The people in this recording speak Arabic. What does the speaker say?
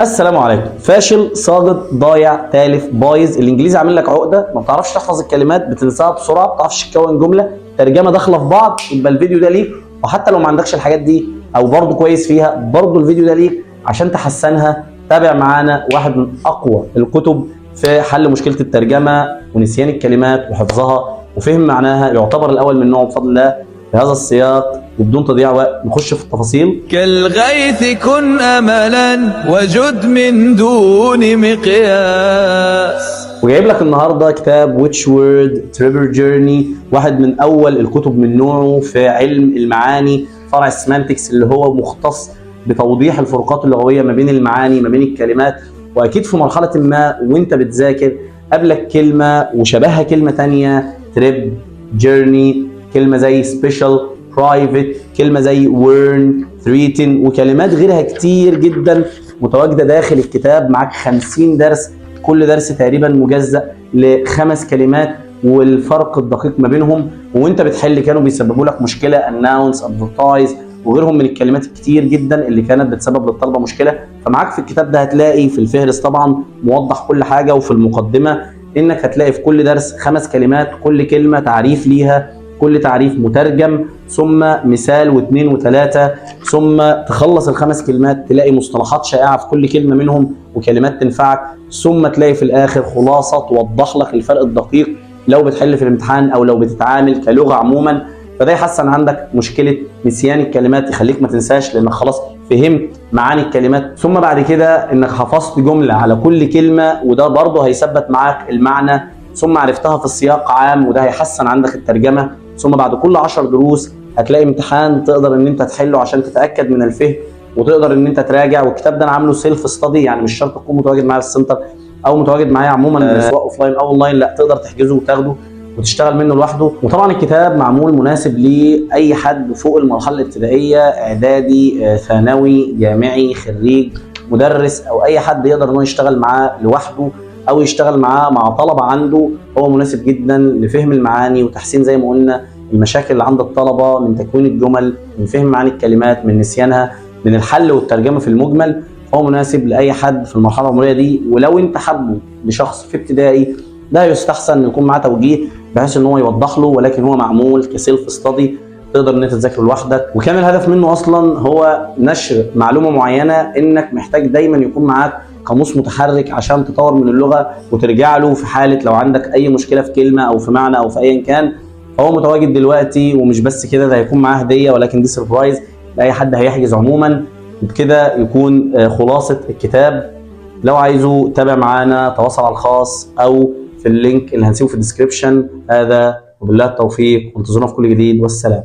السلام عليكم. فاشل، ساقط، ضايع، تالف، بايظ. الانجليزي عامل لك عقده، ما بتعرفش تحفظ الكلمات، بتنساها بسرعه، ما بتعرفش تكون جمله، ترجمه داخله في بعض. يبقى الفيديو ده ليك. وحتى لو ما عندكش الحاجات دي او برضه كويس فيها، برضه الفيديو ده ليك عشان تحسنها. تابع معانا واحد من اقوى الكتب في حل مشكله الترجمه ونسيان الكلمات وحفظها وفهم معناها، يعتبر الاول من نوعه بفضل الله. في هذا السياق وبدون تضييع وقت نخش في التفاصيل. كالغيث كن أملا وجد من دون مقياس. وجايب لك النهارده كتاب Which Word Trevor Journey، واحد من اول الكتب من نوعه في علم المعاني، فرع السيمانتكس اللي هو مختص بتوضيح الفروقات اللغويه ما بين المعاني ما بين الكلمات. واكيد في مرحله ما وانت بتذاكر قابلك كلمه وشبهها كلمه ثانيه، تريب، جيرني، كلمه زي سبيشال، برايفت، كلمه زي ويرن، ثريتن، وكلمات غيرها كتير جدا متواجده داخل الكتاب. معاك 50 درس، كل درس تقريبا مجزأ ل5 كلمات والفرق الدقيق ما بينهم. وانت بتحل كانوا بيسببوا لك مشكله، announce، advertise وغيرهم من الكلمات الكتير جدا اللي كانت بتسبب للطلبه مشكله. فمعاك في الكتاب ده هتلاقي في الفهرس طبعا موضح كل حاجه، وفي المقدمه انك هتلاقي في كل درس 5 كلمات، كل كلمه تعريف ليها، كل تعريف مترجم، ثم مثال واثنين وثلاثه، ثم تخلص ال5 كلمات تلاقي مصطلحات شائعه في كل كلمه منهم وكلمات تنفعك، ثم تلاقي في الاخر خلاصه توضح لك الفرق الدقيق لو بتحل في الامتحان او لو بتتعامل كلغه عموما. فده يحسن عندك مشكله نسيان الكلمات، يخليك ما تنساش لانك خلاص فهمت معاني الكلمات، ثم بعد كده انك حفظت جمله على كل كلمه وده برضه هيثبت معاك المعنى، ثم عرفتها في سياق عام وده هيحسن عندك الترجمه. ثم بعد كل 10 دروس هتلاقي امتحان تقدر ان انت تحله عشان تتاكد من الفهم وتقدر ان انت تراجع. والكتاب ده انا عامله سيلف ستادي، يعني مش شرط تكون متواجد معايا في السنتر او متواجد معايا عموما سواء اوف لاين او اونلاين، لا تقدر تحجزه وتاخده وتشتغل منه لوحده. وطبعا الكتاب معمول مناسب لاي حد فوق المرحله الابتدائيه، اعدادي، ثانوي، جامعي، خريج، مدرس، او اي حد يقدر انه يشتغل معاه لوحده او يشتغل معاه مع طلبه عنده. هو مناسب جدا لفهم المعاني وتحسين زي ما قلنا المشاكل اللي عند الطلبه من تكوين الجمل، من فهم معاني الكلمات، من نسيانها، من الحل والترجمه في المجمل. هو مناسب لاي حد في المرحله العمريه دي. ولو انت حابه لشخص في ابتدائي ده يستحسن يكون معاه توجيه بحيث ان هو يوضح له، ولكن هو معمول كسيلف ستادي تقدر ان انت تذاكره لوحدك. وكان الهدف منه اصلا هو نشر معلومه معينه، انك محتاج دايما يكون معاك قاموس متحرك عشان تطور من اللغه وترجع له في حاله لو عندك اي مشكله في كلمه او في معنى او في ايا كان. هو متواجد دلوقتي، ومش بس كده ده هيكون معاه هديه، ولكن دي سربرايز لاي حد هيحجز عموما. وبكده يكون خلاصه الكتاب. لو عايزه تابع معانا، تواصل على الخاص او في اللينك اللي هنسيبه في الديسكريبشن. هذا وبالله التوفيق، وانتظرونا في كل جديد، والسلام.